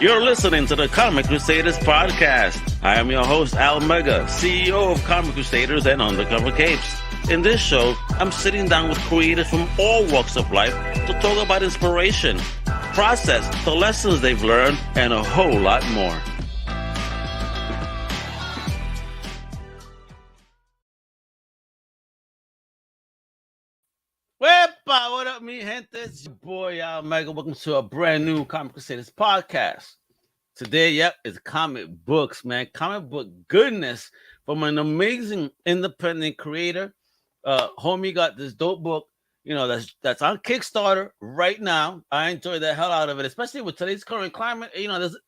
You're listening to the Comic Crusaders podcast. I am your host, Al Mega, CEO of Comic Crusaders and Undercover Capes. In this show, I'm sitting down with creators from all walks of life to talk about inspiration, process, the lessons they've learned, and a whole lot more. Wepa, what up, mi gente? It's your boy, Al Mega. Welcome to a brand new Comic Crusaders podcast. Today, is comic books, man. Comic book goodness from an amazing independent creator. Homie got this dope book, that's on Kickstarter right now. I enjoy the hell out of it, especially with today's current climate.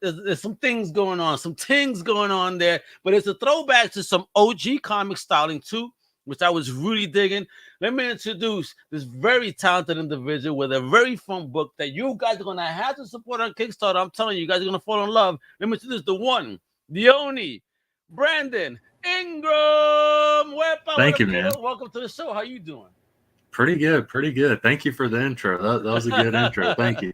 There's some things going on there, but it's a throwback to some OG comic styling too, which I was really digging. Let me introduce this very talented individual with a very fun book that you guys are going to have to support on Kickstarter. I'm telling you guys are going to fall in love. Let me introduce the one, the only, Brandon Ingram. Thank you, man. Welcome to the show. How you doing? Pretty good. Thank you for the intro. That was a good intro. Thank you.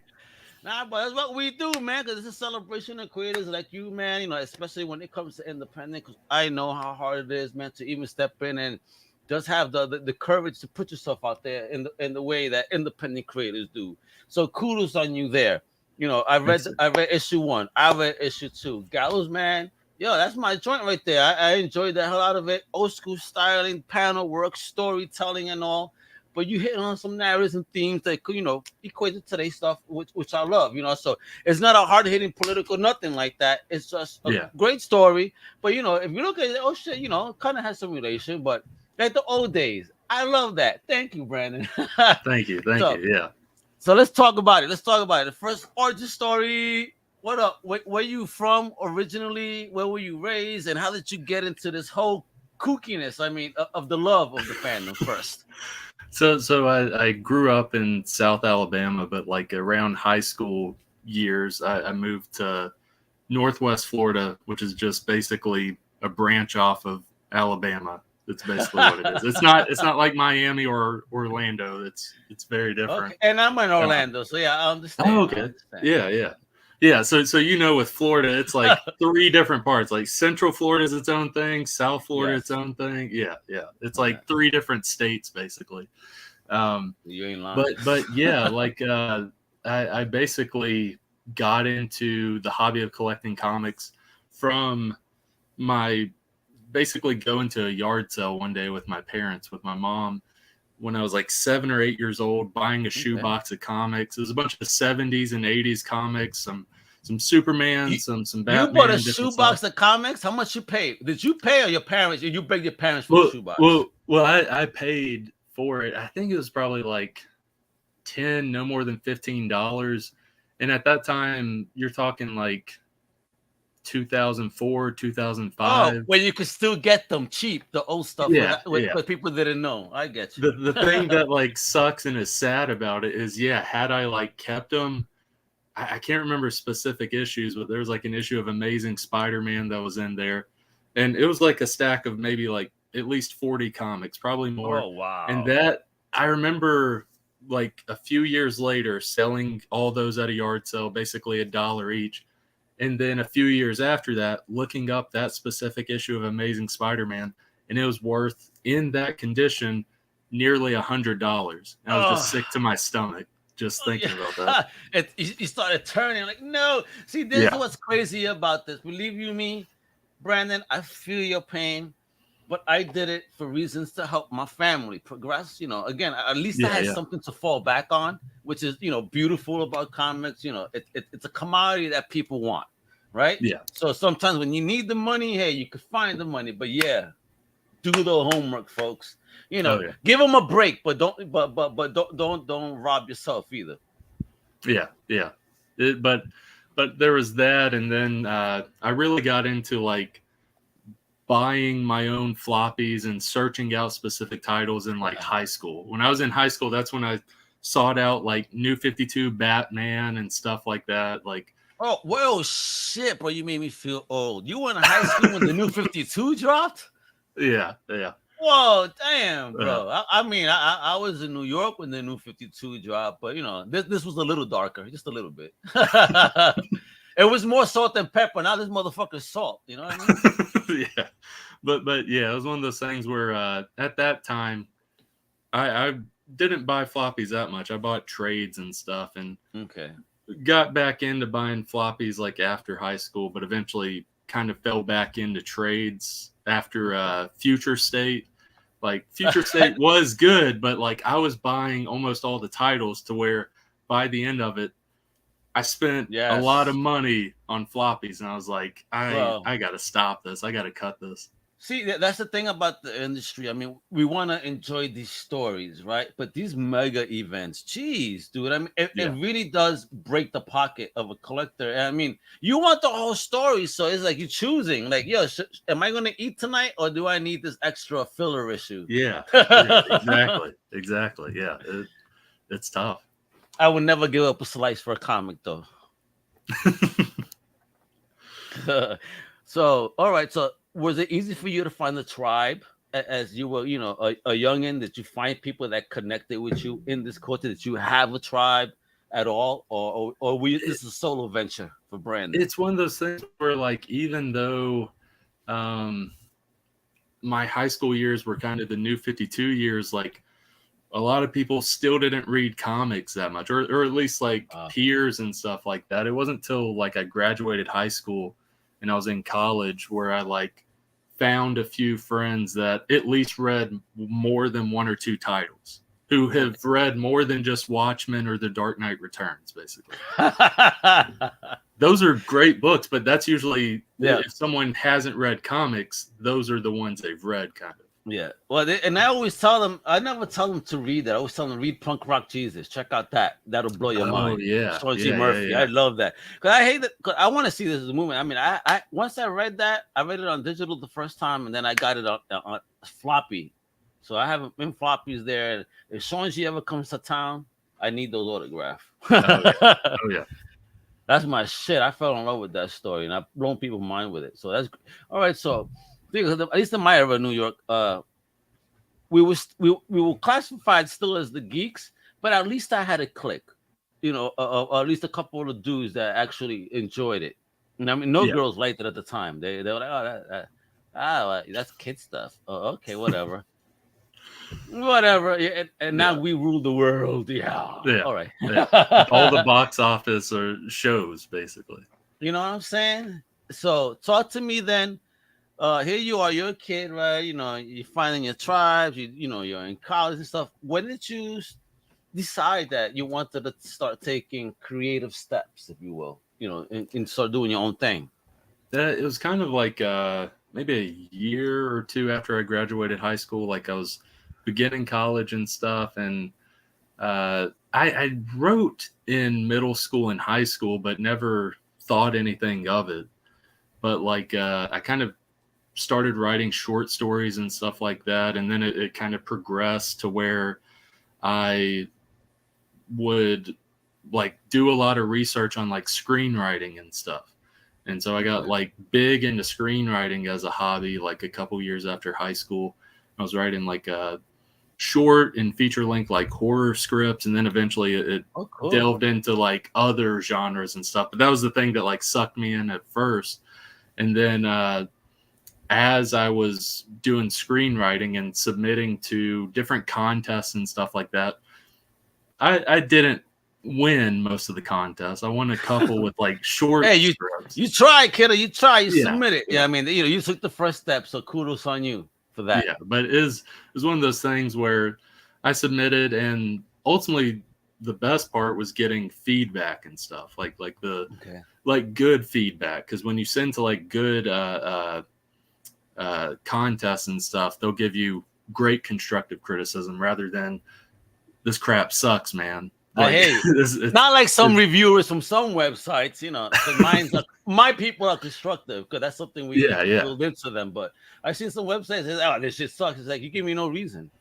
Nah, but that's what we do, man, because it's a celebration of creators like you, man, especially when it comes to independent, because I know how hard it is, man, to even step in and just have the courage to put yourself out there in the way that independent creators do. So kudos on you there. I read issue 1. I read issue 2. Gallows Man, that's my joint right there. I enjoyed the hell out of it. Old school styling, panel work, storytelling, and all. But you hit on some narratives and themes that could, equate to today's stuff, which I love, So it's not a hard-hitting political nothing like that. It's just a great story. But, if you look at it, kind of has some relation, but like the old days. I love that. Thank you, Brandon. Thank you. Yeah. So let's talk about it. The first origin story. What up? Where you from originally? Where were you raised? And how did you get into this whole kookiness? I mean, of the love of the fandom first. So I grew up in South Alabama, but like around high school years, I moved to Northwest Florida, which is just basically a branch off of Alabama. That's basically what it is. It's not like Miami or Orlando. It's very different. Okay. And I'm in Orlando, so yeah, I understand. Oh, okay. Yeah. So with Florida, it's like 3 different parts. Like Central Florida is its own thing, South Florida its own thing. Yeah. It's like 3 different states basically. You ain't lying. But yeah, like I basically got into the hobby of collecting comics from my basically going to a yard sale one day with my parents, with my mom, when I was like 7 or 8 years old, buying a shoebox of comics. It was a bunch of 70s and 80s comics, some Superman, some Batman. You bought a shoebox of comics? How much you paid? Did you pay or your parents? You begged your parents for the shoebox? Well, I paid for it. I think it was probably like no more than $15. And at that time, you're talking like 2004, 2005. Oh, when you could still get them cheap, the old stuff. But people didn't know. I get you. The thing that like sucks and is sad about it is, had I like kept them, I can't remember specific issues, but there was like an issue of Amazing Spider-Man that was in there, and it was like a stack of maybe like at least 40 comics, probably more. Oh wow! And that I remember like a few years later selling all those at a yard sale, basically $1 each. And then a few years after that, looking up that specific issue of Amazing Spider-Man, and it was worth, in that condition, nearly $100. I was just sick to my stomach just thinking about that. You started turning like, no. See, this is what's crazy about this. Believe you me, Brandon, I feel your pain, but I did it for reasons to help my family progress. Again, at least I had something to fall back on, which is, beautiful about comics. It's a commodity that people want, right? Yeah. So sometimes when you need the money, hey, you can find the money. But do the homework, folks. Give them a break, but don't rob yourself either. Yeah. But there was that, and then I really got into like buying my own floppies and searching out specific titles in like high school. When I was in high school, that's when I sought out like New 52 Batman and stuff like that. Like, oh, well, shit, bro, you made me feel old. You were in high school when the New 52 dropped? Yeah. Whoa, damn, bro. I was in New York when the New 52 dropped, but this was a little darker, just a little bit. It was more salt than pepper. Now this motherfucker's salt. You know what I mean? Yeah, but yeah, it was one of those things where at that time I didn't buy floppies that much. I bought trades and stuff, and Okay. got back into buying floppies like after high school, but eventually kind of fell back into trades after Future State. Like Future State was good, but like I was buying almost all the titles to where by the end of it, I spent a lot of money on floppies, and I was like, I got to stop this. I got to cut this. See, that's the thing about the industry. I mean, we want to enjoy these stories, right? But these mega events, geez, dude. I mean, it really does break the pocket of a collector. I mean, you want the whole story, so it's like you're choosing, like, yo, am I going to eat tonight, or do I need this extra filler issue? Yeah, exactly. Yeah, it's tough. I would never give up a slice for a comic, though. So, all right, so. Was it easy for you to find the tribe as you were, a youngin? Did you find people that connected with you in this culture? Did you have a tribe at all, or this is a solo venture for Brandon? It's one of those things where, like, even though my high school years were kind of the New 52 years, like a lot of people still didn't read comics that much, or at least like peers and stuff like that. It wasn't until like I graduated high school and I was in college where I like found a few friends that at least read more than one or two titles, who have read more than just Watchmen or The Dark Knight Returns, basically. Those are great books, but that's usually if someone hasn't read comics, those are the ones they've read, kind of. Yeah. Well, and I always tell them, I never tell them to read that. I always tell them, read Punk Rock Jesus. Check out that. That'll blow your mind. Oh, yeah. Sean G. Murphy. Yeah. I love that. Because I hate that. Because I want to see this as a movie. I mean, I once I read that, I read it on digital the first time, and then I got it on floppy. So I haven't been floppies there. If Sean G ever comes to town, I need those autographs. Oh, yeah. That's my shit. I fell in love with that story, and I've blown people's mind with it. So that's all right. So at least in my area of New York, we were classified still as the geeks, but at least I had a clique, at least a couple of dudes that actually enjoyed it. And I mean, no girls liked it at the time. They were like, oh, that's kid stuff. Oh, okay, whatever. Whatever. Yeah, and now we rule the world. Yeah. All right. All the box office or shows, basically. You know what I'm saying? So talk to me then. Here you are, you're a kid, right? You're finding your tribes, you're in college and stuff. When did you decide that you wanted to start taking creative steps, if you will, and start doing your own thing? It was kind of like maybe a year or two after I graduated high school. Like I was beginning college and stuff. And I wrote in middle school and high school, but never thought anything of it. But like I kind of started writing short stories and stuff like that, and then it kind of progressed to where I would like do a lot of research on like screenwriting and stuff. And so I got like big into screenwriting as a hobby like a couple years after high school. I was writing like a short and feature length like horror scripts, and then eventually it delved into like other genres and stuff. But that was the thing that like sucked me in at first. And then as I was doing screenwriting and submitting to different contests and stuff like that, I didn't win most of the contests. I won a couple with like short scripts. You try, kiddo. You try. You submit it. Yeah, I mean, you took the first step, so kudos on you for that. Yeah, but it was one of those things where I submitted, and ultimately the best part was getting feedback and stuff, like good feedback. Because when you send to like good contests and stuff, they'll give you great constructive criticism rather than this crap sucks, man. Like, hey, it's not like some reviewers from some websites, my people are constructive because that's something we build into them. But I see some websites that say, oh, this shit sucks. It's like, you give me no reason.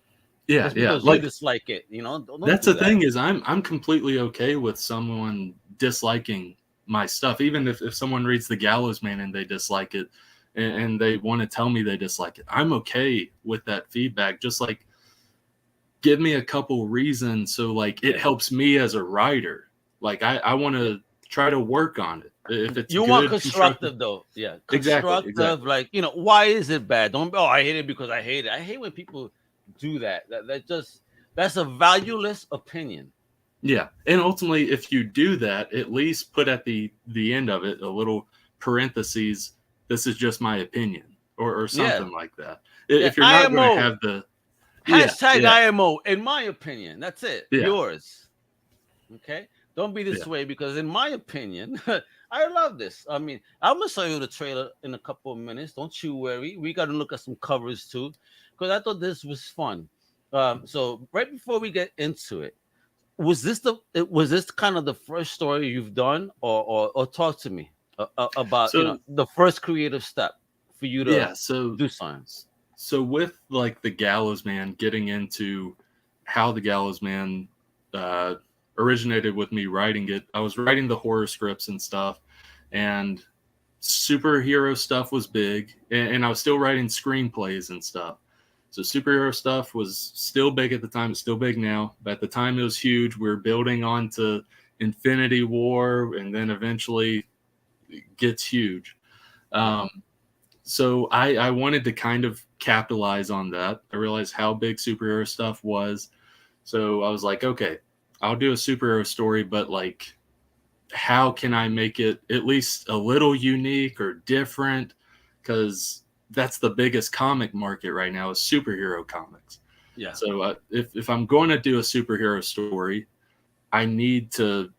Yeah. Like, you dislike it, Don't that's the thing is I'm completely okay with someone disliking my stuff, even if someone reads the Gallows Man and they dislike it and they want to tell me they dislike it. I'm okay with that feedback. Just like, give me a couple reasons so like it helps me as a writer. Like I want to try to work on it. If it's You good, want constructive though, yeah, constructive. Exactly. Like, you know, why is it bad? Don't, oh, I hate it because I hate it. I hate when people do that. That's a valueless opinion. Yeah, and ultimately, if you do that, at least put at the end of it a little parentheses. This is just my opinion, or Yeah, something like that. yeah. If you're not going to IMO have the hashtag yeah, IMO. In my opinion, that's it. yeah, Yours. Okay. Don't be this yeah. way because, in my opinion, I love this. I mean, I'm gonna show you the trailer in a couple of minutes. Don't you worry. We got to look at some covers too, because I thought this was fun. So right before we get into it, was this kind of the first story you've done, or talk to me about, you know, So the first creative step for you to yeah, so do something? with like the Gallows Man, getting into how the Gallows Man uh, originated with me writing it. I was writing the horror scripts and stuff, and superhero stuff was big, and I was still writing screenplays and stuff. So superhero stuff was still big at the time. It's still big now, but at the time it was huge. We were building on to Infinity War, and then eventually it gets huge. Um, so I wanted to kind of capitalize on that. I realized how big superhero stuff was. So I was like, okay, I'll do a superhero story, but like, how can I make it at least a little unique or different? Because that's the biggest comic market right now is superhero comics. Yeah. So if I'm going to do a superhero story, I need to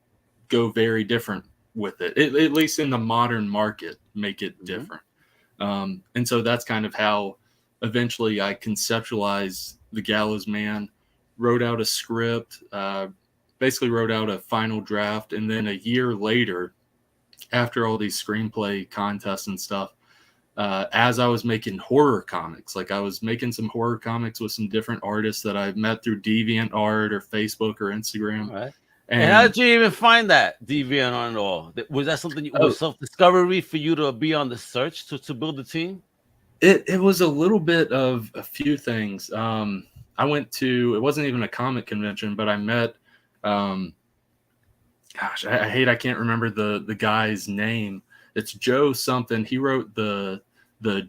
go very different with it, at least in the modern market, make it different. And so that's kind of how eventually I conceptualized the Gallows Man, wrote out a script, basically wrote out a final draft. And then a year later, after all these screenplay contests and stuff, as I was making horror comics, like I was making some horror comics with some different artists that I've met through DeviantArt or Facebook or Instagram. All right. And how And did you even find that deviant on all? Was that something was oh, self-discovery for you to be on the search to build a team? it was a little bit of a few things. I went to, it wasn't even a comic convention, but I met, gosh, I can't remember the guy's name. It's Joe something. He wrote the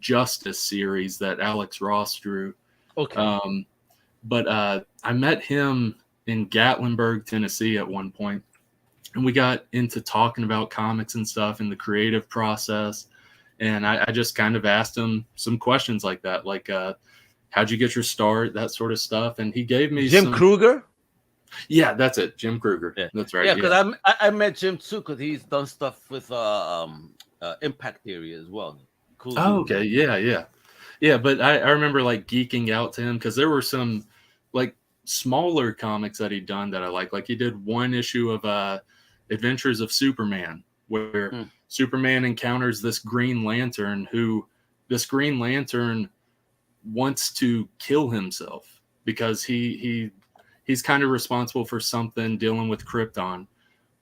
Justice series that Alex Ross drew. Okay. But I met him in Gatlinburg, Tennessee at one point, and we got into talking about comics and stuff and the creative process. And I just kind of asked him some questions like that, like how'd you get your start, that sort of stuff. And he gave me Jim some. Kruger? Yeah, that's it. Jim Kruger. Yeah. That's right. Yeah, because I met Jim too, because he's done stuff with Impact Theory as well. Cool Oh, dude. okay. Yeah. But I remember like geeking out to him because there were some like smaller comics that he'd done that I like. Like he did one issue of Adventures of Superman, where Superman encounters this Green Lantern this Green Lantern wants to kill himself because he's kind of responsible for something dealing with Krypton,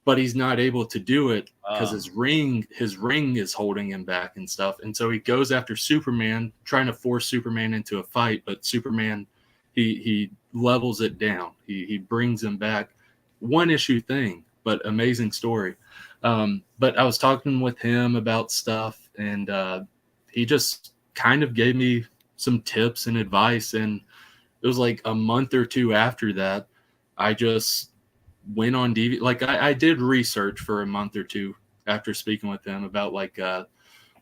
but he's not able to do it because his ring is holding him back and stuff. And so he goes after Superman, trying to force Superman into a fight, but Superman, he levels it down. He brings him back. One issue thing, but amazing story. But I was talking with him about stuff, and he just kind of gave me some tips and advice. And it was like a month or two after that, I just went on DV. Like I did research for a month or two after speaking with him about like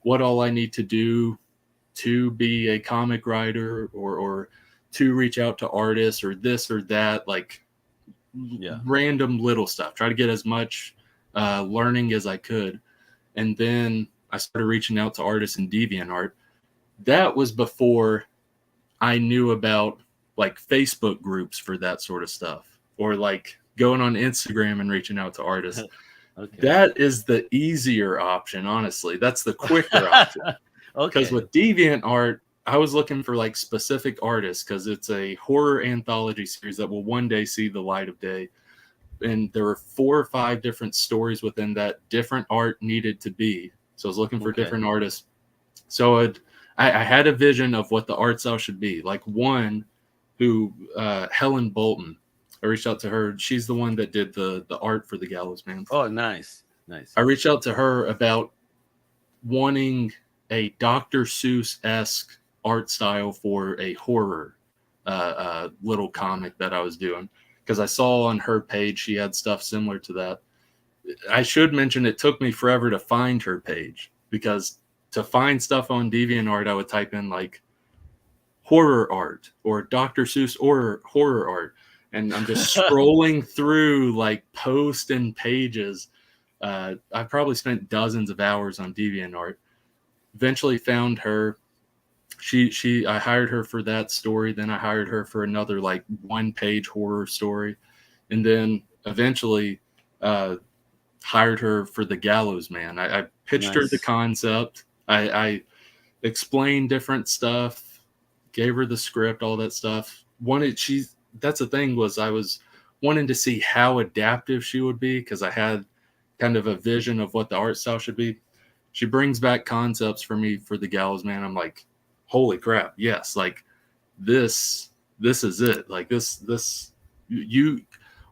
what all I need to do to be a comic writer or to reach out to artists or this or that, like random little stuff. Try to get as much learning as I could. And then I started reaching out to artists in DeviantArt. That was before I knew about like Facebook groups for that sort of stuff, or like going on Instagram and reaching out to artists. Okay. That is the easier option, honestly. That's the quicker option. Because with DeviantArt, I was looking for like specific artists because it's a horror anthology series that will one day see the light of day. And there were 4 or 5 different stories within that different art needed to be. So I was looking for different artists. So I had a vision of what the art style should be. Like one who, Helen Bolton, I reached out to her. She's the one that did the art for the Gallows Man. Oh, nice. Nice. I reached out to her about wanting a Dr. Seuss-esque art style for a horror little comic that I was doing, because I saw on her page she had stuff similar to that. I should mention it took me forever to find her page, because to find stuff on DeviantArt, I would type in like horror art or Dr. Seuss or horror art, and I'm just scrolling through like posts and pages. I probably spent dozens of hours on DeviantArt. Eventually found her. I hired her for that story. Then I hired her for another like 1-page horror story, and then eventually hired her for the Gallows Man. I pitched her the concept. I explained different stuff, gave her the script, all that stuff. That's the thing, was I was wanting to see how adaptive she would be, because I had kind of a vision of what the art style should be. She brings back concepts for me for the Gallows Man. I'm like, holy crap, yes, like this is it. Like this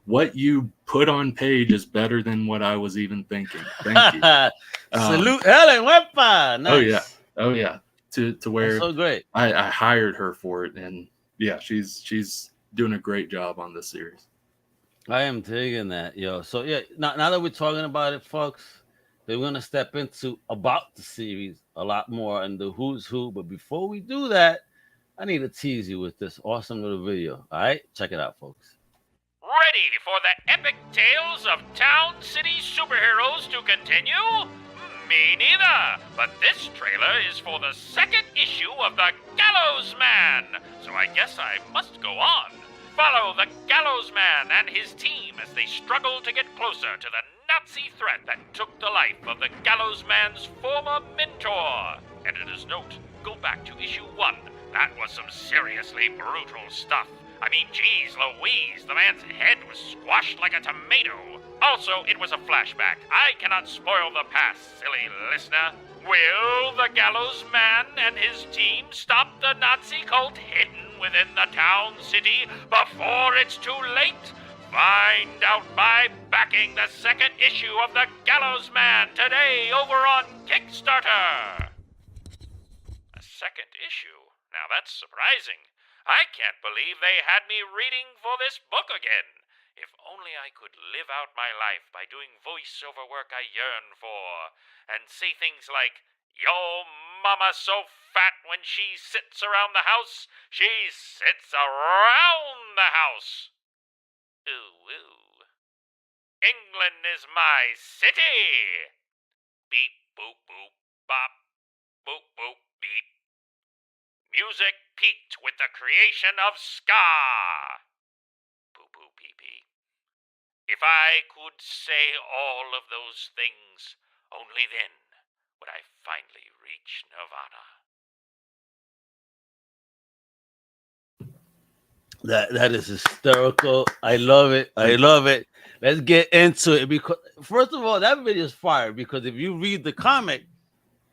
what you put on page is better than what I was even thinking. Thank you. Salute Helen Wepa. Nice. Oh yeah. To where that's so great. I hired her for it, and yeah, she's doing a great job on this series. I am digging that, yo. So yeah, now that we're talking about it, folks, we're gonna step into about the series a lot more and the who's who. But before we do that, I need to tease you with this awesome little video. All right, check it out, folks. Ready for the epic tales of Town City superheroes to continue? Me neither, but this trailer is for the second issue of the Gallows Man, so I guess I must go on. Follow the Gallows Man and his team as they struggle to get closer to the Nazi threat that took the life of the Gallows Man's former mentor. Editor's note, go back to issue 1. That was some seriously brutal stuff. I mean, geez Louise, the man's head was squashed like a tomato. Also, it was a flashback. I cannot spoil the past, silly listener. Will the Gallows Man and his team stop the Nazi cult hidden within the town city before it's too late? Find out by backing the second issue of the Gallows Man today over on Kickstarter. A second issue? Now that's surprising. I can't believe they had me reading for this book again. If only I could live out my life by doing voiceover work I yearn for, and say things like, "Your mama's so fat when she sits around the house, she sits around the house. Ooh, ooh. England is my city. Beep, boop, boop, bop, boop, boop, beep. Music peaked with the creation of ska. Poo poo pee pee. If I could say all of those things, only then would I finally reach nirvana. That is hysterical. I love it. I love it. Let's get into it, because first of all, that video is fire, because if you read the comic,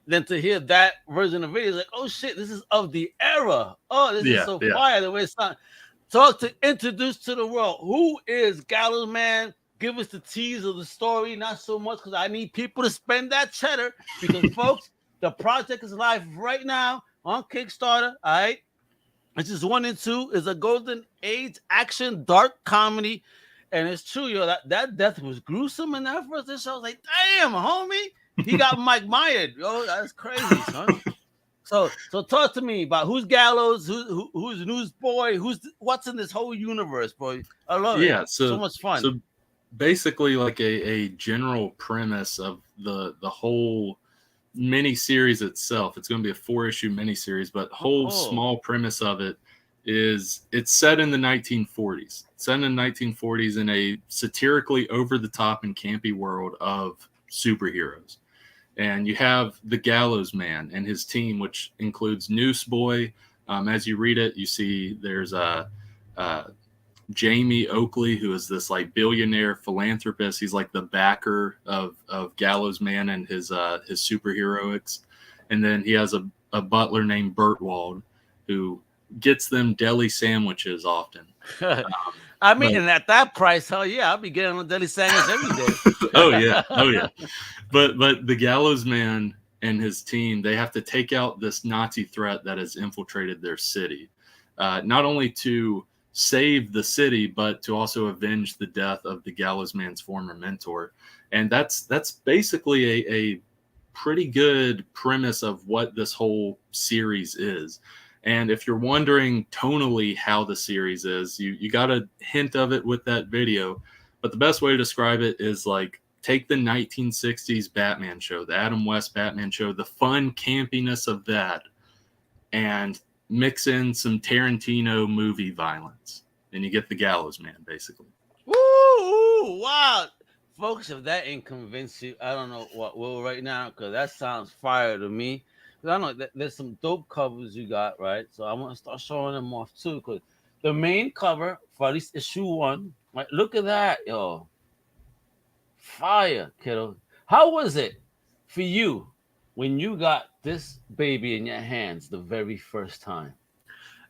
then to hear that version of the video is like, oh shit, this is of the era. Oh, this is so fire the way it sounds. Talk to introduce to the world, who is Gallows Man? Give us the tease of the story, not so much because I need people to spend that cheddar, because folks, the project is live right now on Kickstarter. All right, this is 1 and 2. Is a golden age action dark comedy, and it's true, yo. That death was gruesome in that first issue. I was like, damn, homie. He got Mike Myers, yo. That's crazy, son. So talk to me about who's Gallows, who's Newsboy, what's in this whole universe, boy. I love it. Yeah, so much fun. So basically, like a general premise of the whole mini series itself. It's going to be a 4-issue mini series, but whole small premise of it is it's set in the 1940s. Set in the 1940s in a satirically over the top and campy world of superheroes. And you have the Gallows Man and his team, which includes Newsboy. As you read it, you see there's Jamie Oakley, who is this like billionaire philanthropist. He's like the backer of Gallows Man and his superheroics. And then he has a butler named Bertwald, who gets them deli sandwiches often. I mean, But- and at that price, hell yeah, I'll be getting a deli sandwich every day. oh yeah. But the Gallows Man and his team, they have to take out this Nazi threat that has infiltrated their city, not only to save the city, but to also avenge the death of the Gallows Man's former mentor. And that's basically a pretty good premise of what this whole series is. And if you're wondering tonally how the series is, you got a hint of it with that video. But the best way to describe it is like, take the 1960s Batman show, the Adam West Batman show, the fun campiness of that, and mix in some Tarantino movie violence, and you get the Gallows Man, basically. Woo! Wow. Folks, if that ain't convinced you, I don't know what will right now, because that sounds fire to me. I know there's some dope covers you got, right? So I want to start showing them off too, because the main cover for at least issue 1, right? Look at that, yo. Fire, kiddo. How was it for you when you got this baby in your hands the very first time?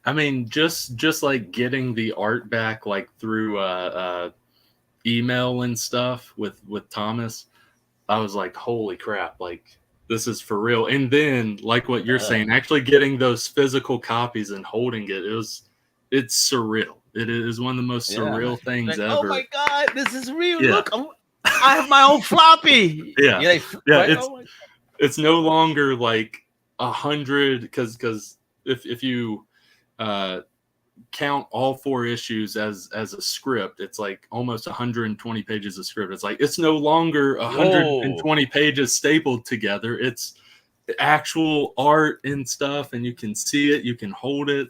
I mean, just like getting the art back, like through email and stuff with Thomas, I was like, holy crap, like this is for real. And then, like what you're saying, actually getting those physical copies and holding it's surreal. It is one of the most surreal things like, ever. Oh my God, this is real. Look, I have my own floppy. Right? It's no longer like 100, because if you count all 4 issues as a script, it's like almost 120 pages of script. It's like, it's no longer 120 pages stapled together. It's actual art and stuff, and you can see it, you can hold it.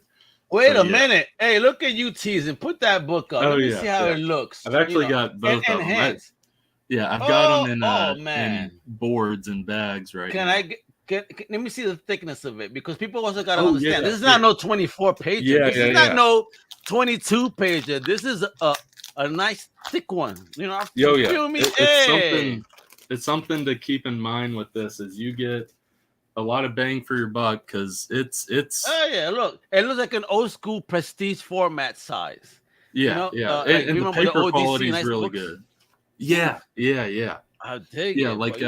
Wait a minute. Hey, look at you teasing. Put that book up. Let me see how it looks. I've actually got both of them. I've got them in boards and bags right now. Let me see the thickness of it, because people also got to understand. This is not no 24 pager. This is not no 22 pager. This is a nice thick one. You know, feel me? It's something to keep in mind with this, is you get a lot of bang for your buck, because it's look, it looks like an old school prestige format size. And the paper quality is really good. Yeah. I dig it. Like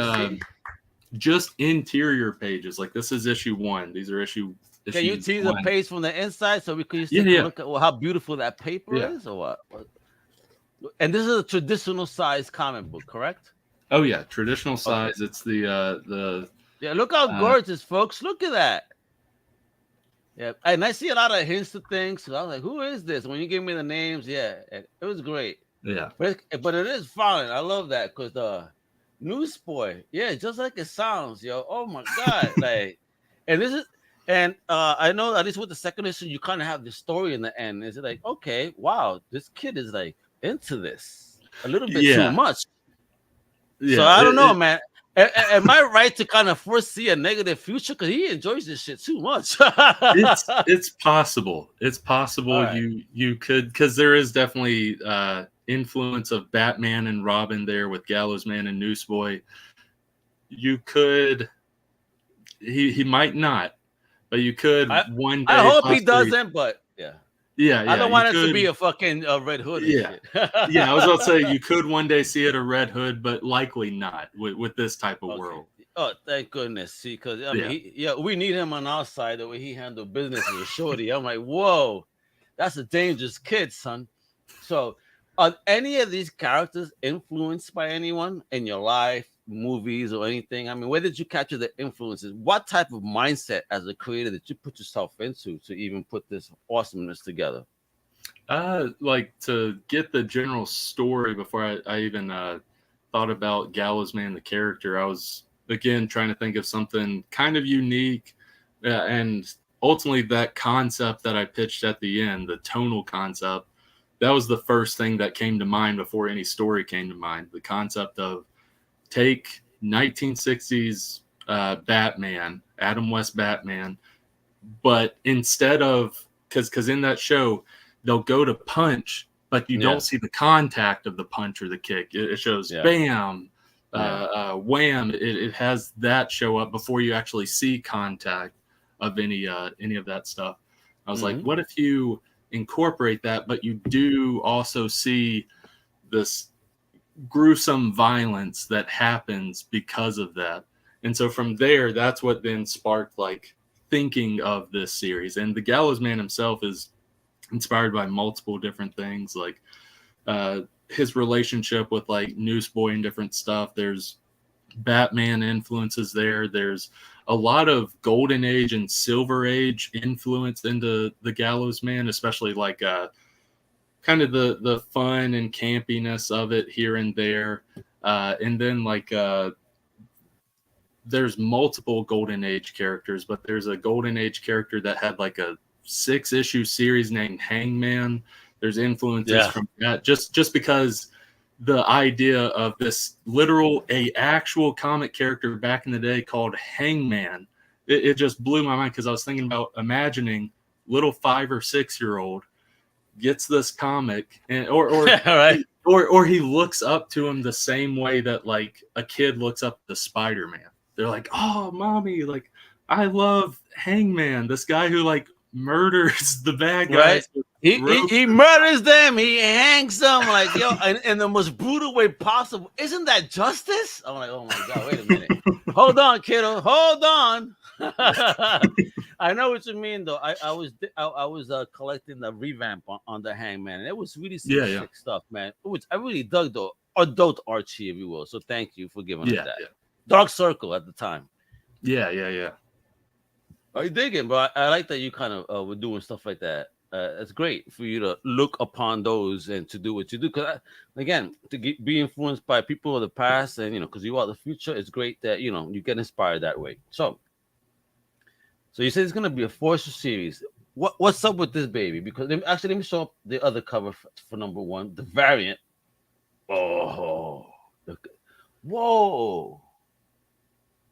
just interior pages. Like, this is issue 1. These are issue. Can you tease a page from the inside so we can look at how beautiful that paper is, or what? And this is a traditional size comic book, correct? Oh yeah, traditional size. It's the look how gorgeous, folks. Look at that. Yeah, and I see a lot of hints to things. So I was like, who is this? When you gave me the names, it was great. Yeah. But it is fun. I love that, because the Newsboy, just like it sounds, yo. Oh my God. Like, and this is, and I know at least with the second issue, you kind of have the story in the end. Is it like, okay, wow, this kid is like into this a little bit too much. So I don't know, man. Am I right to kind of foresee a negative future? Because he enjoys this shit too much. It's possible. It's possible. Right. You could, because there is definitely influence of Batman and Robin there with Gallows Man and Newsboy. You could, he might not, but you could one day. I hope he doesn't, but yeah. I don't want it to be a fucking Red Hood. Yeah, I was about to say, you could one day see it a Red Hood, but likely not with this type of world. Oh, thank goodness. See, because I mean, we need him on our side, the way he handled business as a shorty. I'm like, whoa, that's a dangerous kid, son. So, are any of these characters influenced by anyone in your life, movies, or anything? I mean, where did you capture the influences? What type of mindset as a creator did you put yourself into to even put this awesomeness together? Like, to get the general story before I even thought about Gallows Man, the character, I was, again, trying to think of something kind of unique. And ultimately, that concept that I pitched at the end, the tonal concept, that was the first thing that came to mind before any story came to mind. The concept of take 1960s Batman, Adam West Batman, but instead of, because in that show, they'll go to punch, but you don't see the contact of the punch or the kick. It shows bam, wham. It has that show up before you actually see contact of any of that stuff. I was like, what if you incorporate that, but you do also see this gruesome violence that happens because of that. And so from there, that's what then sparked like thinking of this series. And the Gallows Man himself is inspired by multiple different things, like his relationship with like Newsboy and different stuff. There's Batman influences there. There's a lot of Golden Age and Silver Age influence into the Gallows Man, especially like kind of the fun and campiness of it here and there. And then like there's multiple Golden Age characters, but there's a Golden Age character that had like a 6-issue series named Hangman. There's influences from that, just because the idea of this actual comic character back in the day called Hangman, it just blew my mind, because I was thinking about imagining little 5 or 6 year old gets this comic and or he looks up to him the same way that like a kid looks up to Spider-Man. They're like, oh, mommy, like I love Hangman, this guy who like murders the bad guys. Right. He murders them. He hangs them like, yo, in the most brutal way possible. Isn't that justice? I'm like, oh my God, wait a minute. Hold on, kiddo. Hold on. I know what you mean, though. I was collecting the revamp on the Hangman, and it was really sick stuff, man. I really dug the adult Archie, if you will. So thank you for giving us that. Yeah. Dark Circle at the time. Yeah. I dig it, but I like that you kind of were doing stuff like that. It's great for you to look upon those and to do what you do. Because again, be influenced by people of the past, and because you are the future, it's great that you get inspired that way. So you said it's gonna be a 4-issue series. What's up with this baby? Because let me show up the other cover for number 1, the variant. Oh, whoa!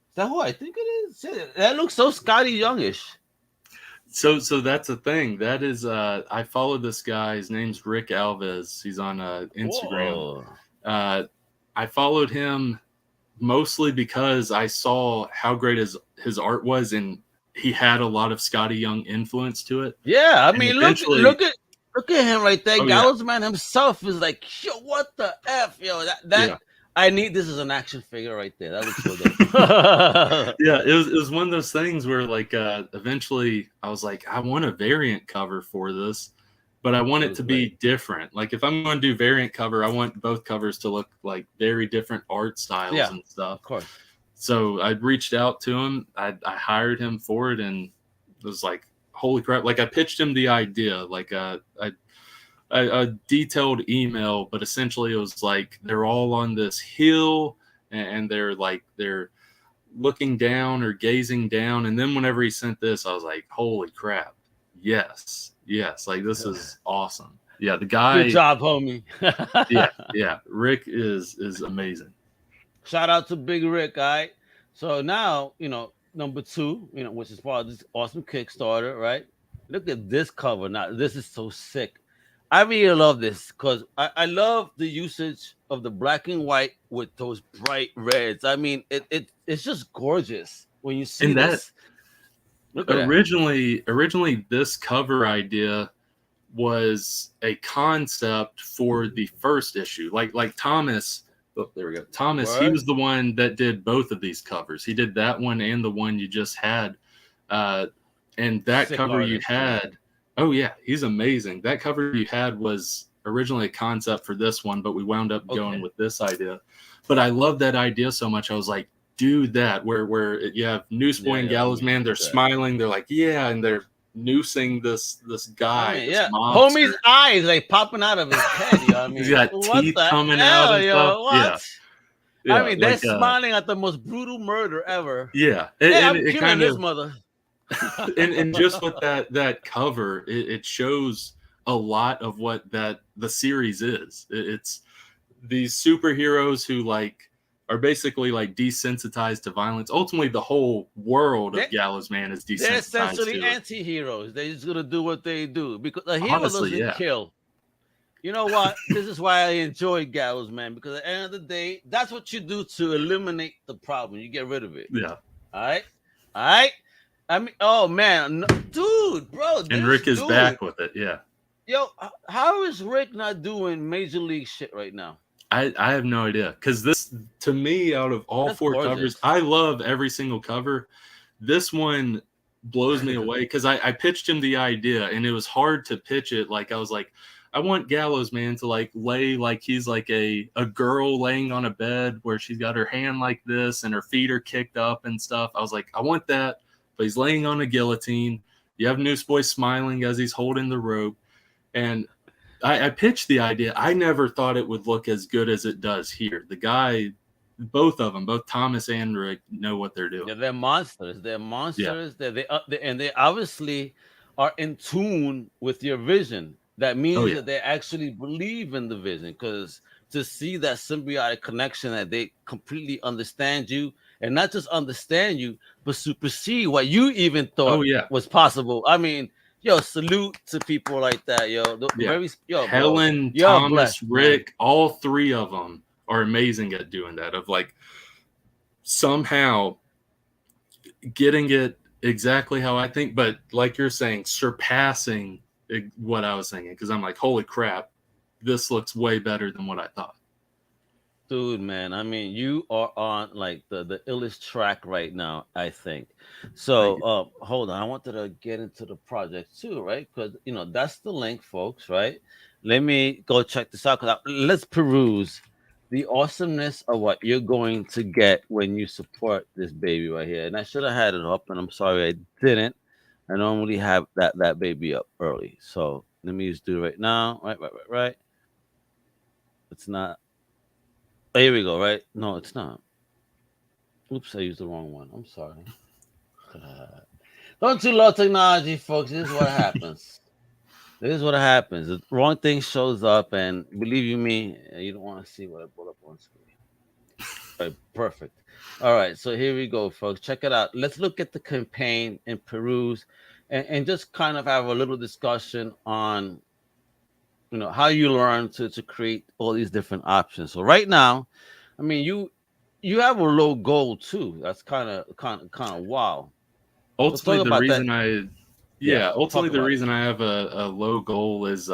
Is that who I think it is? That looks so Scotty Youngish. So that's the thing. That is, I follow this guy. His name's Rick Alves. He's on Instagram. I followed him mostly because I saw how great his art was, and he had a lot of Scotty Young influence to it. Yeah, I mean, look at him right there. Gallows Man himself is like, yo, what the F, yo, that. I need this as an action figure right there. That looks so dope. Yeah, it was one of those things where like eventually I was like, I want a variant cover for this, but I want it to be different. Like if I'm going to do variant cover, I want both covers to look like very different art styles and stuff. Of course. So I reached out to him. I hired him for it, and it was like, holy crap! Like I pitched him the idea, like a detailed email, but essentially it was like they're all on this hill and they're looking down or gazing down. And then whenever he sent this, I was like, holy crap. Yes. Like this is awesome. Yeah. The guy. Good job, homie. Yeah. Rick is amazing. Shout out to Big Rick. All right. So now, number 2, which is part of this awesome Kickstarter, right? Look at this cover. Now, this is so sick. I really love this because I love the usage of the black and white with those bright reds. I mean, it's just gorgeous when you see this. Look at originally, this cover idea was a concept for the first issue. Like Thomas, there we go. Thomas, he was the one that did both of these covers. He did that one and the one you just had. And that sick cover artist, you had. Oh, yeah, he's amazing. That cover you had was originally a concept for this one, but we wound up going with this idea. But I love that idea so much. I was like, do that, where you have Newsboy and Gallows Man. They're smiling. They're like, and they're noosing this guy. This monster. Homie's eyes like popping out of his head. I mean, he's got teeth coming out and stuff. What? Yeah. I mean, they're smiling at the most brutal murder ever. Yeah. I'm killing his mother. and just with that cover, it shows a lot of what the series is. It's these superheroes who are basically desensitized to violence. Ultimately, the whole world of Gallows Man is desensitized. They're essentially anti-heroes. They're just gonna do what they do because a hero doesn't kill. You know what? This is why I enjoy Gallows Man, because at the end of the day, that's what you do to eliminate the problem. You get rid of it. Yeah. All right. I mean, oh man, dude, bro. And Rick is back with it. Yeah. Yo, how is Rick not doing major league shit right now? I have no idea, because this, to me, out of all That's four gorgeous. covers, I love every single cover. This one blows me away, because I pitched him the idea, and it was hard to pitch it. Like, I was like, I want Gallows Man to like lay like he's like a girl laying on a bed where she's got her hand like this and her feet are kicked up and stuff. I was like, I want that, but he's laying on a guillotine. You have Newsboy smiling as he's holding the rope. And I pitched the idea. I never thought it would look as good as it does here. The guy, both of them, both Thomas and Rick, know what they're doing. Yeah, they're monsters. They're monsters. And they obviously are in tune with your vision. That means that they actually believe in the vision, because to see that symbiotic connection, that they completely understand you, and not just understand you, but supersede what you even thought was possible. I mean, yo, salute to people like that, yo. Helen, bro, Thomas, blessed, Rick, man. all three of them are amazing at doing that, of like somehow getting it exactly how I think, but like you're saying, surpassing what I was thinking, because I'm like, holy crap, this looks way better than what I thought. Dude, man, I mean, you are on like the illest track right now, I think. So, hold on, I wanted to get into the project too, right? Because that's the link, folks, right? Let me go check this out. Let's peruse the awesomeness of what you're going to get when you support this baby right here. And I should have had it up, and I'm sorry I didn't. I normally have that baby up early, so let me just do it right now. Right. It's not. Oh, here we go, right? No, it's not. Oops, I used the wrong one. I'm sorry. Don't you love technology, folks? This is what happens. This is what happens. The wrong thing shows up, and believe you me, you don't want to see what I put up on screen. All right, perfect. All right, so here we go, folks. Check it out. Let's look at the campaign and peruse, and just kind of have a little discussion on how you learn to create all these different options. So right now, I mean, you have a low goal too. That's kind of wow. Ultimately, the reason that. the reason I have a low goal is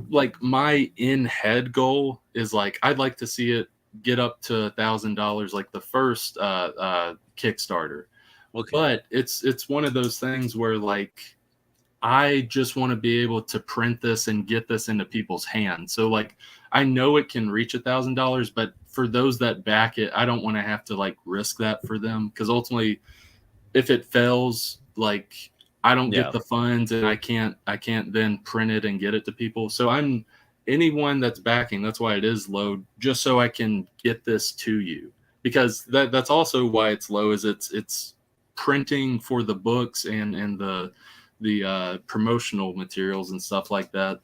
like my in-head goal is like, I'd like to see it get up to $1,000 like the first Kickstarter. Okay. But it's one of those things where like, I just want to be able to print this and get this into people's hands. So like, I know it can reach $1,000, but for those that back it, I don't want to have to like risk that for them, because ultimately, if it fails, like I don't get the funds, and I can't then print it and get it to people. So I'm anyone that's backing. That's why it is low, just so I can get this to you, because that's also why it's low. Is it's printing for the books and the promotional materials and stuff like that,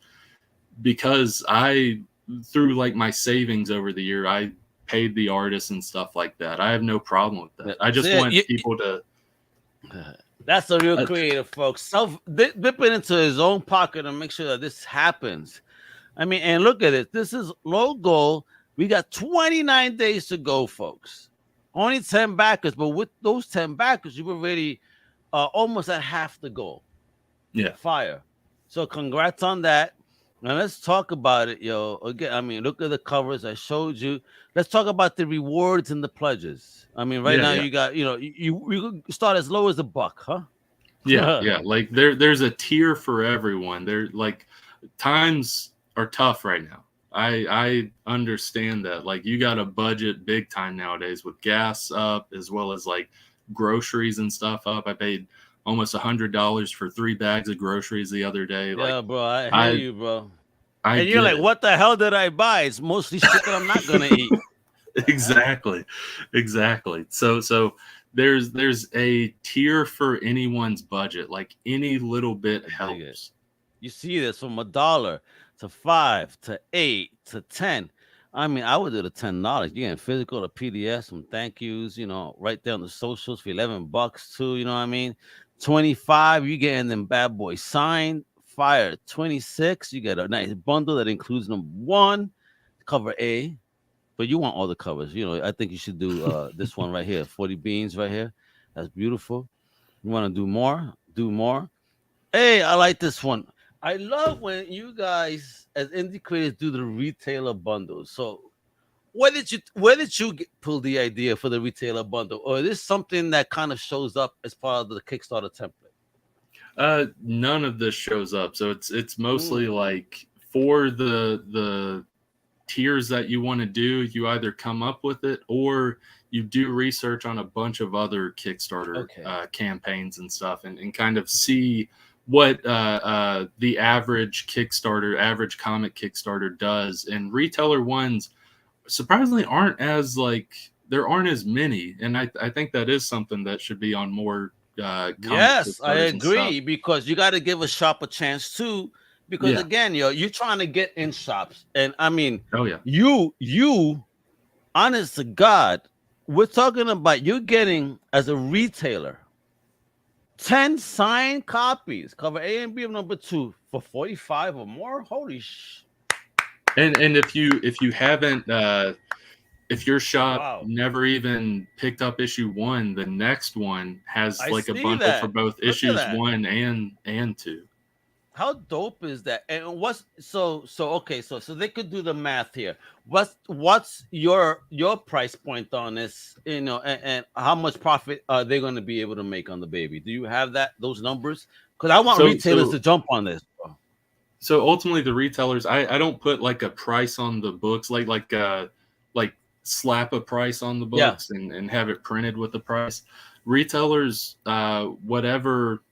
because I, through like my savings over the year, I paid the artists and stuff like that. I have no problem with that. I just want people to. That's a real creative, folks. Dipping into his own pocket and make sure that this happens. I mean, and look at it. This is low goal. We got 29 days to go, folks. Only 10 backers, but with those 10 backers, you've already almost at half the goal. Yeah. Fire. So congrats on that. Now let's talk about it, yo. Again, I mean, look at the covers I showed you. Let's talk about the rewards and the pledges. I mean, now you got, you start as low as $1, huh? Yeah. Like there's a tier for everyone. There, like, times are tough right now. I understand that. Like, you got a budget big time nowadays with gas up, as well as like groceries and stuff up. I paid almost $100 for 3 bags of groceries the other day. Yeah, like, bro, I hear you, bro. And you're like, it. what the hell did I buy? It's mostly shit that I'm not gonna eat. Exactly. So there's a tier for anyone's budget. Like, any little bit helps. You see this from $1 to $5 to $8 to $10. I mean, I would do the $10. You getting physical, the PDF, some thank yous, right there on the socials for $11 too. You know what I mean? 25, you getting them bad boys signed. Fire. 26, you get a nice bundle that includes number 1, cover A. But you want all the covers. I think you should do this one right here, 40 beans right here. That's beautiful. You want to do more? Do more. Hey, I like this one. I love when you guys as indie creators do the retailer bundles. So pull the idea for the retailer bundle, or is this something that kind of shows up as part of the Kickstarter template? None of this shows up, so it's mostly Mm. like for the tiers that you want to do, you either come up with it or you do research on a bunch of other Kickstarter campaigns and stuff, and kind of see what the average comic Kickstarter does. And retailer ones surprisingly there aren't as many, and I think that is something that should be on more comic Yes, I Kickstarters and stuff. agree, because you got to give a shop a chance too. Because Yeah. again, you're trying to get in shops, and I mean, Oh yeah, you, honest to God, we're talking about you getting as a retailer 10 signed copies, cover A and B of number 2 for 45 or more. Holy sh! and if you haven't if your shop Wow. never even picked up issue 1, the next one has I like a see bundle that. for both Look at issues that. 1 and 2. How dope is that? And what's so okay? So they could do the math here. What's your price point on this? You know, and how much profit are they going to be able to make on the baby? Do you have those numbers? Because I want retailers to jump on this. So ultimately, the retailers, I don't put like a price on the books, like slap a price on the books and have it printed with the price. Retailers, whatever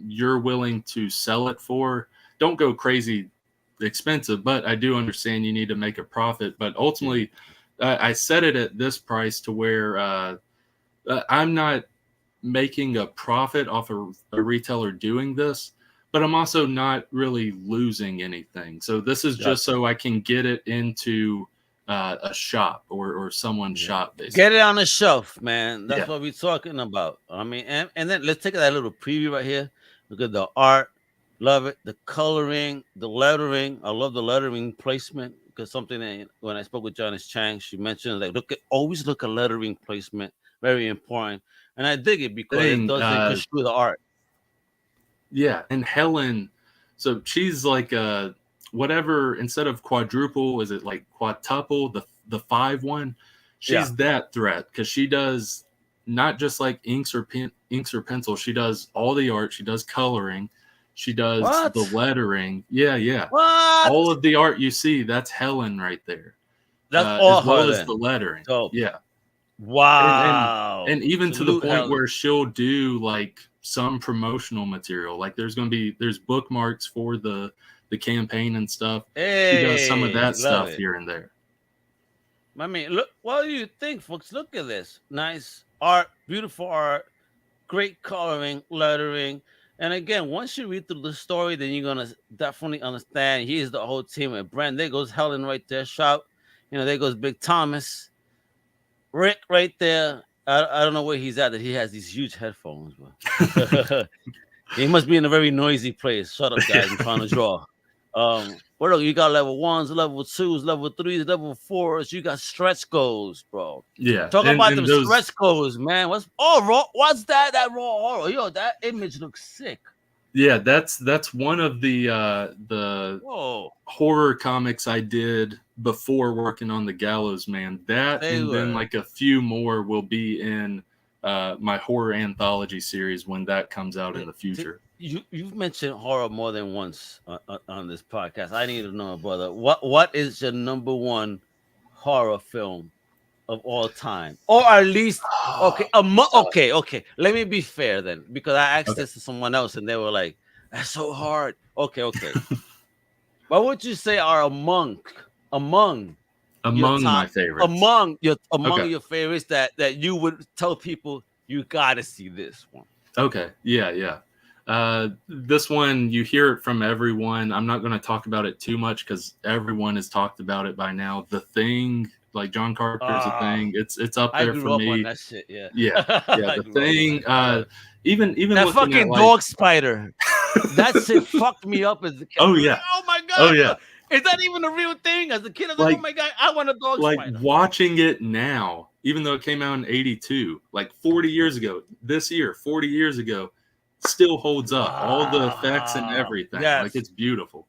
you're willing to sell it for, don't go crazy expensive, but I do understand you need to make a profit. But ultimately, I set it at this price to where I'm not making a profit off a retailer doing this, but I'm also not really losing anything. So this is just so I can get it into a shop or someone's shop, basically. Get it on the shelf, man. That's what we're talking about. I mean, and then let's take that little preview right here. Look at the art. Love it. The coloring, the lettering. I love the lettering placement, because something that when I spoke with Janice Chang, she mentioned, like, always look at lettering placement. Very important. And I dig it because it doesn't push through the art. Yeah. And Helen, so she's like whatever, instead of quadruple, is it like quadtuple, the 5 one? She's that threat, because she does not just like inks or pencil. She does all the art. She does coloring. She does the lettering. Yeah. What? All of the art you see, that's Helen right there. That's all as well her, as the lettering. Dope. Yeah. Wow. And even Salute, to the point Helen, where she'll do like some promotional material. Like there's bookmarks for the campaign and stuff. She does some of that stuff here and there. I mean, look, what do you think, folks? Look at this. Nice art, beautiful art, great coloring, lettering. And again, once you read through the story, then you're going to definitely understand. Here's the whole team at Brand. There goes Helen right there. Shout. You know, there goes Big Thomas. Rick right there. I don't know where he's at, that he has these huge headphones. But he must be in a very noisy place. Shut up, guys. I'm trying to draw. What else? You got level 1s, level 2s, level 3s, level 4s. You got stretch goals, bro. Yeah. Talk about them stretch goals, man. What's that? That raw horror. Yo, that image looks sick. Yeah, that's one of the horror comics I did before working on the Gallows Man. Then like a few more will be in my horror anthology series when that comes out in the future. You've mentioned horror more than once on this podcast. I need to know, brother, what is your number 1 horror film of all time, or at least okay. Let me be fair then, because I asked this to someone else and they were like, "That's so hard." Okay. What would you say are among my favorites? Among your favorites that you would tell people you gotta see this one? Okay, yeah. This one, you hear it from everyone. I'm not going to talk about it too much because everyone has talked about it by now. The Thing, like John Carpenter's The Thing, it's up there for me. Up on that shit, yeah. The Thing. Even that fucking dog spider. That shit fucked me up as a kid. Oh yeah. Oh my god. Oh yeah. Is that even a real thing? As a kid, I was like, oh my god, I want a dog spider. Like watching it now, even though it came out in '82, like 40 years ago, this year, 40 years ago, still holds up. All the effects and everything. Yes. Like, it's beautiful.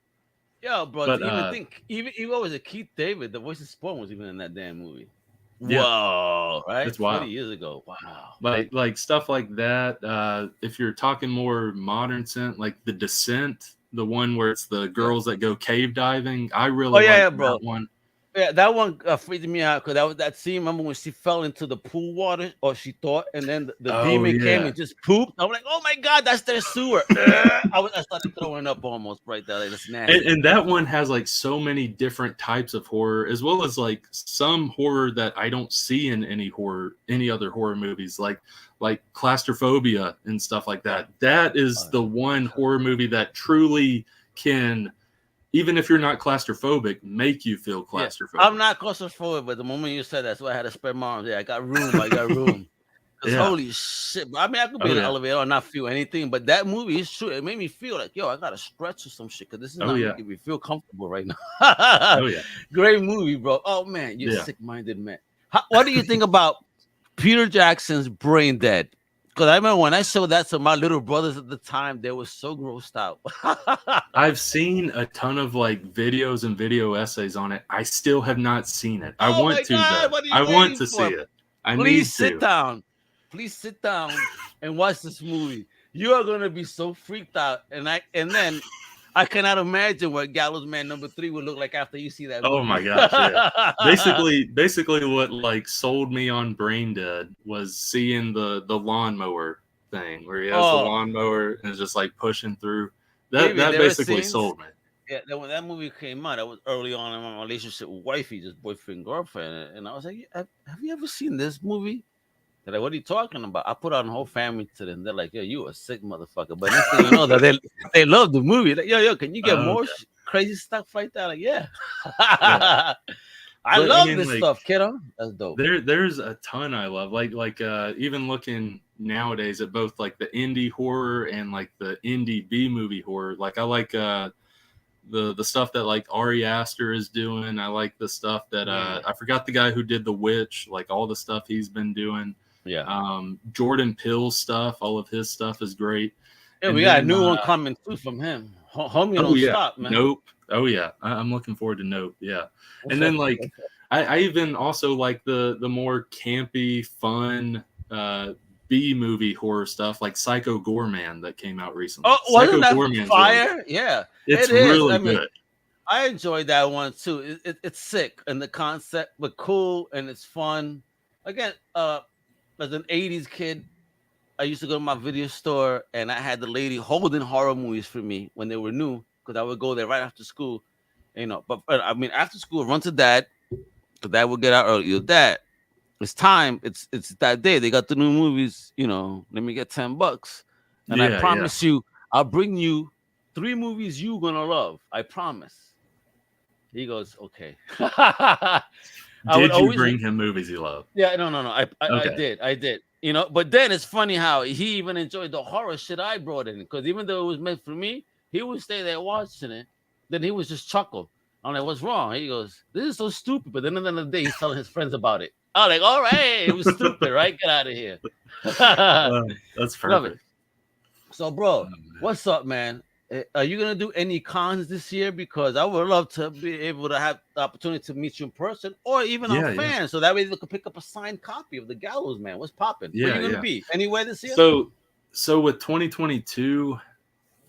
Yo, bro, But, to even think, even was it Keith David, the voice of Spawn, was even in that damn movie. Yeah. Whoa, right? It's wild. 40 years ago. Wow. Like stuff like that. If you're talking more modern sense, like The Descent, the one where it's the girls that go cave diving, I really like that one. Yeah, that one freaked me out because that was that scene. Remember when she fell into the pool water, or she thought, and then the demon came and just pooped. I'm like, oh my god, that's their sewer. I started throwing up almost right there. Like, that's nasty. And that one has like so many different types of horror, as well as like some horror that I don't see in any other horror movies, like claustrophobia and stuff like that. That is the one horror movie that truly can, even if you're not claustrophobic, make you feel claustrophobic. Yeah, I'm not claustrophobic, but the moment you said that, so I had to spread my arms. Yeah, I got room. Holy shit. I mean, I could be in an elevator or not feel anything, but that movie is true. It made me feel like, yo, I got to stretch or some shit because this is not making me feel comfortable right now. Great movie, bro. Oh, man, you're a sick-minded man. What do you think about Peter Jackson's Brain Dead? Because I remember when I showed that to my little brothers at the time, they were so grossed out. I've seen a ton of like videos and video essays on it. I still have not seen it. I want to, though. I want to see it. Please sit down. Please sit down and watch this movie. You are gonna be so freaked out, and then I cannot imagine what Gallows Man #3 would look like after you see that movie. Oh my gosh! Yeah. basically, what like sold me on Brain Dead was seeing the lawnmower thing where he has the lawnmower and is just like pushing through. That basically sold me. Yeah, when that movie came out, that was early on in my relationship with wifey, just boyfriend girlfriend, and I was like, "Have you ever seen this movie?" They're like, what are you talking about? I put on the whole family to them. They're like, yo, you a sick motherfucker. But next thing you know, that they love the movie. Like, yo, can you get more crazy stuff like that? Like, yeah. I love this stuff, kiddo. That's dope. There's a ton I love. Like even looking nowadays at both like the indie horror and like the indie B movie horror. Like I like the stuff that like Ari Aster is doing. I like the stuff that I forgot the guy who did The Witch. Like all the stuff he's been doing. Yeah. Jordan Peele's stuff, all of his stuff is great. Yeah, we got a new one coming too from him. Homie don't stop, man. Nope. Oh yeah, I'm looking forward to Nope. Yeah, and then like I even also like the more campy, fun B movie horror stuff like Psycho Goreman that came out recently. Oh, wasn't that fire? Yeah, it's really good. I enjoyed that one too. It's sick and the concept, but cool and it's fun. Again, as an 80s kid, I used to go to my video store and I had the lady holding horror movies for me when they were new because I would go there right after school, you know. But I mean, after school, run to dad because dad would get out early. Dad, it's time. It's that day. They got the new movies. You know, let me get $10, and I promise you, I'll bring you 3 movies you're gonna love. I promise. He goes, okay. Did you bring him movies you love? Yeah, no. I did. You know, but then it's funny how he even enjoyed the horror shit I brought in because even though it was meant for me, he would stay there watching it. Then he would just chuckle. I'm like, what's wrong? He goes, this is so stupid. But then at the end of the day, he's telling his friends about it. I'm like, all right, it was stupid, right? Get out of here. That's perfect. Love it. So, bro, what's up, man? Are you gonna do any cons this year? Because I would love to be able to have the opportunity to meet you in person, or even on fans, so that way they could pick up a signed copy of the Gallows Man. What's popping? Where are you gonna be? Anywhere this year? So with 2022,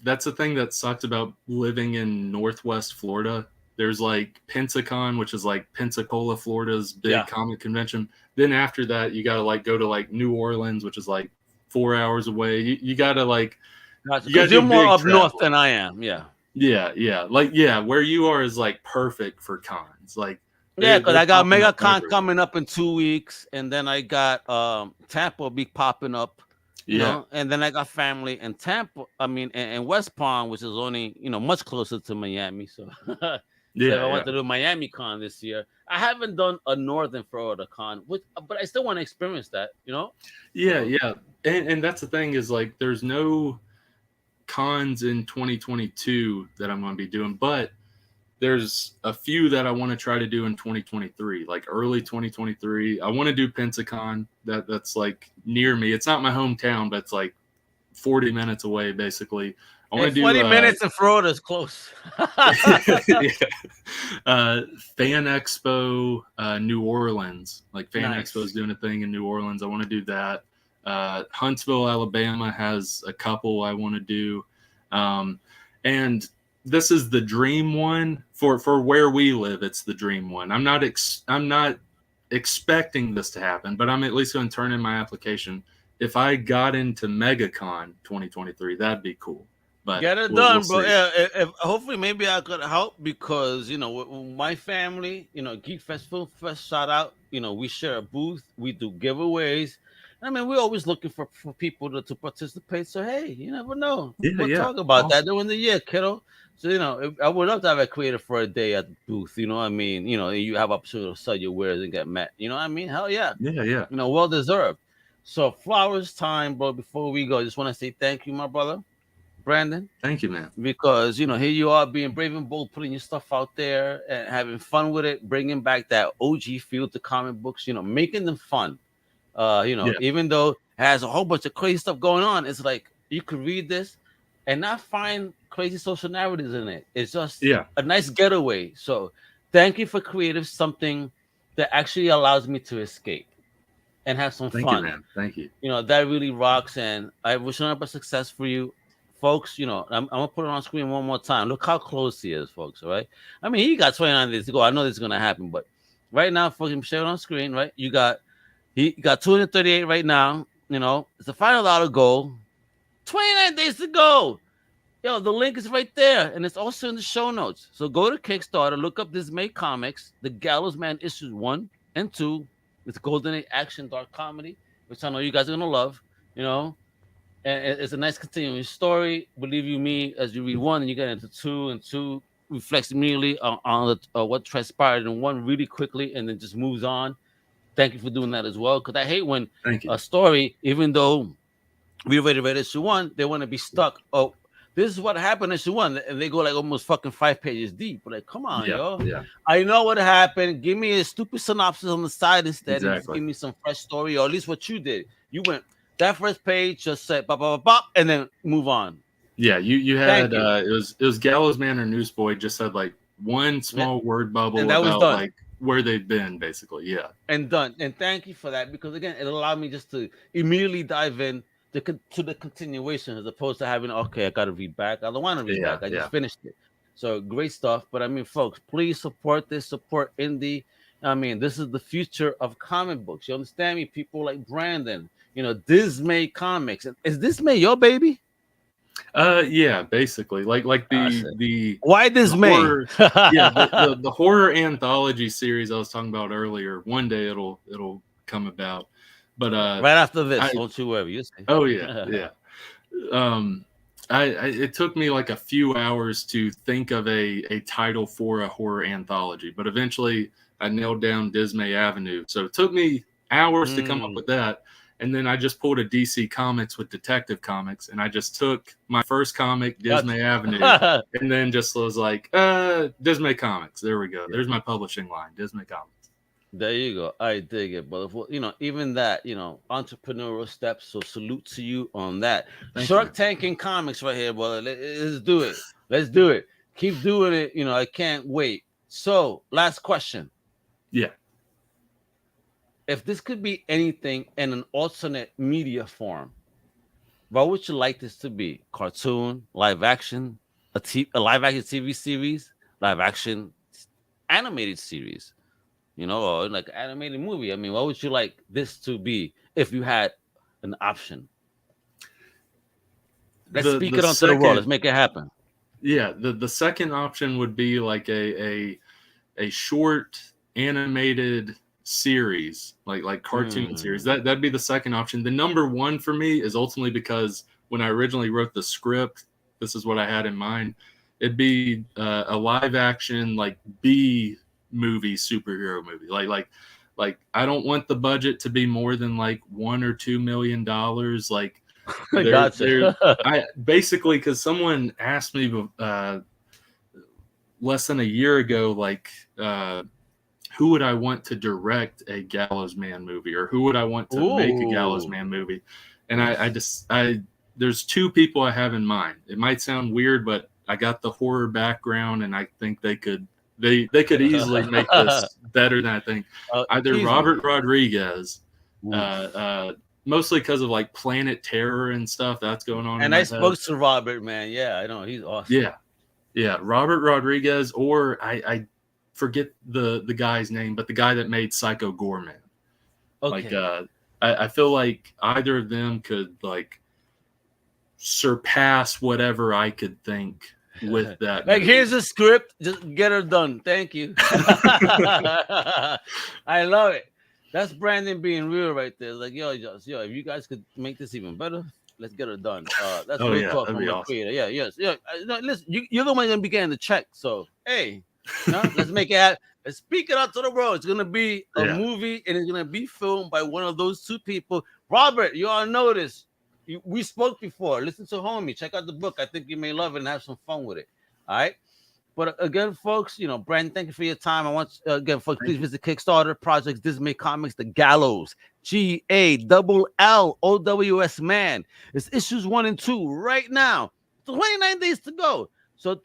that's the thing that sucks about living in Northwest Florida. There's like Pensacon, which is like Pensacola, Florida's big comic convention. Then after that, you gotta like go to like New Orleans, which is like 4 hours away. You gotta like. You're more up north than I am, Yeah. Like, where you are is like perfect for cons. Like, because I got MegaCon coming up in 2 weeks, and then I got Tampa will be popping up, you know, and then I got family in Tampa. I mean, and West Palm, which is only much closer to Miami. So, I want to do Miami Con this year. I haven't done a Northern Florida Con, but I still want to experience that, you know. Yeah, and that's the thing is like there's no cons in 2022 that I'm going to be doing, but there's a few that I want to try to do in 2023, like early 2023. I want to do Pensacon. That's like near me. It's not my hometown, but it's like 40 minutes away, basically. I want to do 40 minutes in Florida is close. yeah. Fan Expo, New Orleans. Like Fan Nice. Expo is doing a thing in New Orleans. I want to do that. Huntsville, Alabama has a couple I want to do. And this is the dream one for where we live. It's the dream one. I'm not expecting this to happen, but I'm at least going to turn in my application. If I got into MegaCon 2023, that'd be cool. But get it done, bro. Yeah, if hopefully maybe I could help because with my family, Geek Fest, Film Fest, shout out. We share a booth, we do giveaways. I mean, we're always looking for people to participate. So hey, you never know. We'll talk about that during the year, kiddo. So I would love to have a creator for a day at the booth. You know what I mean? You have opportunity to sell your wares and get met. You know what I mean? Hell yeah. Yeah. Well deserved. So flowers time, bro. Before we go, I just want to say thank you, my brother. Brandon, thank you, man. Because here you are being brave and bold, putting your stuff out there and having fun with it, bringing back that OG feel to comic books. Making them fun. Even though it has a whole bunch of crazy stuff going on, it's like you could read this and not find crazy social narratives in it. It's just a nice getaway. So thank you for creating something that actually allows me to escape and have some fun. Thank you, man. Thank you. That really rocks, and I wish nothing but success for you. Folks, I'm gonna put it on screen one more time. Look how close he is, folks. All right. I mean, he got 29 days to go. I know this is gonna happen, but right now, folks, I'm showing on screen. Right, he got 238 right now. It's the $5 goal. 29 days to go. The link is right there, and it's also in the show notes. So go to Kickstarter, look up Dismay Comics, the Gallows Man issues 1 and 2. It's Golden Age action dark comedy, which I know you guys are gonna love. And it's a nice continuing story. Believe you me, as you read 1 and you get into 2, and 2 reflects immediately on what transpired in 1 really quickly, and then just moves on. Thank you for doing that as well, because I hate when a story, even though we already read issue 1, they want to be stuck. Oh, this is what happened in issue 1, and they go like almost fucking 5 pages deep. But like, come on, yo. Yeah. I know what happened. Give me a stupid synopsis on the side instead. Exactly. And just give me some fresh story, or at least what you did. You went that first page, just said bop, bop, bop, and then move on. Yeah, you had it was Gallows Man or Newsboy just said like one small word bubble about like where they've been, basically. Yeah. And done. And thank you for that, because again, it allowed me just to immediately dive in to the continuation, as opposed to having, okay, I gotta read back. I don't want to read back. I just finished it. So great stuff. But I mean, folks, please support this, support indie. I mean, this is the future of comic books. You understand me? People like Brandon, Dismay Comics. Is Dismay your baby? Yeah, basically. Like the why Dismay? The horror anthology series I was talking about earlier. One day it'll come about. But right after this, don't you worry. You say. Oh yeah. It took me like a few hours to think of a title for a horror anthology, but eventually I nailed down Dismay Avenue. So it took me hours to come up with that. And then I just pulled a DC Comics with Detective Comics, and I just took my first comic, Dismay Avenue, and then just was like, Dismay Comics. There we go. There's my publishing line, Dismay Comics. There you go. I dig it, brother. Even that, entrepreneurial steps. So salute to you on that. Shark Tanking Comics right here, brother. Let's do it. Let's do it. Keep doing it. I can't wait. So last question. Yeah. If this could be anything in an alternate media form, what would you like this to be? Cartoon, live action, a live action TV series, live action animated series, or like an animated movie. I mean, what would you like this to be if you had an option? Let's speak it onto the world. Let's make it happen. Yeah, the second option would be like a short animated series, like cartoon series. That'd be the second option. The number one for me is ultimately because when I originally wrote the script, this is what I had in mind. It'd be a live action like B movie superhero movie. Like I don't want the budget to be more than like $1 or $2 million. Like I basically, because someone asked me less than a year ago, like who would I want to direct a Gallows Man movie, or who would I want to make a Gallows Man movie? And I there's two people I have in mind. It might sound weird, but I got the horror background, and I think they could easily make this better than I think. Either Robert Rodriguez, mostly because of like Planet Terror and stuff that's going on. And I spoke to Robert, man. Yeah, I know, he's awesome. Yeah, Robert Rodriguez, or I forget the guy's name, but the guy that made Psycho Gorman. Okay. Like, I feel like either of them could like surpass whatever I could think with that. Like, here's a script, just get her done. Thank you. I love it. That's Brandon being real right there. Like, yo, if you guys could make this even better, let's get her done. That's real talk from the creator. Yeah. No, listen, you're the one gonna be getting the check. So hey, let's make it happen. Let's speak it out to the world. It's gonna be a movie, and it's gonna be filmed by one of those two people. Robert, you all know this. We spoke before. Listen to homie. Check out the book. I think you may love it and have some fun with it. All right. But again, folks, Brandon, thank you for your time. I want again, folks, please visit Kickstarter projects Dismay Comics, The Gallows, GALLOWS Man. It's issues 1 and 2 right now. 29 days to go. So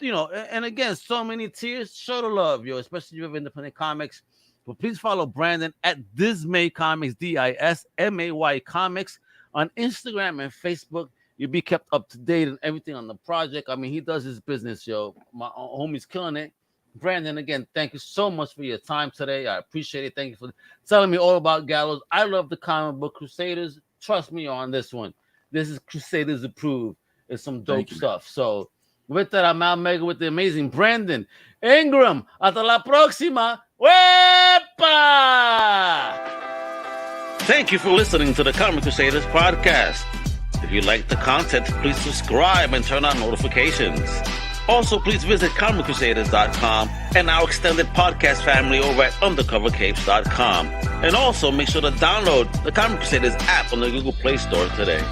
and again, so many tiers. Show the love, especially if you have independent comics. But please follow Brandon at Dismay Comics, DISMAY Comics, on Instagram and Facebook. You'll be kept up to date on everything on the project. I mean, he does his business, yo. My homie's killing it. Brandon, again, thank you so much for your time today. I appreciate it. Thank you for telling me all about Gallows. I love the comic book Crusaders. Trust me on this one. This is Crusaders approved. It's some dope stuff. So with that, I'm Al Mega with the amazing Brandon Ingram. Hasta la próxima. Wepa! Thank you for listening to the Comic Crusaders podcast. If you like the content, please subscribe and turn on notifications. Also, please visit comiccrusaders.shop and our extended podcast family over at undercovercapes.com. And also, make sure to download the Comic Crusaders app on the Google Play Store today.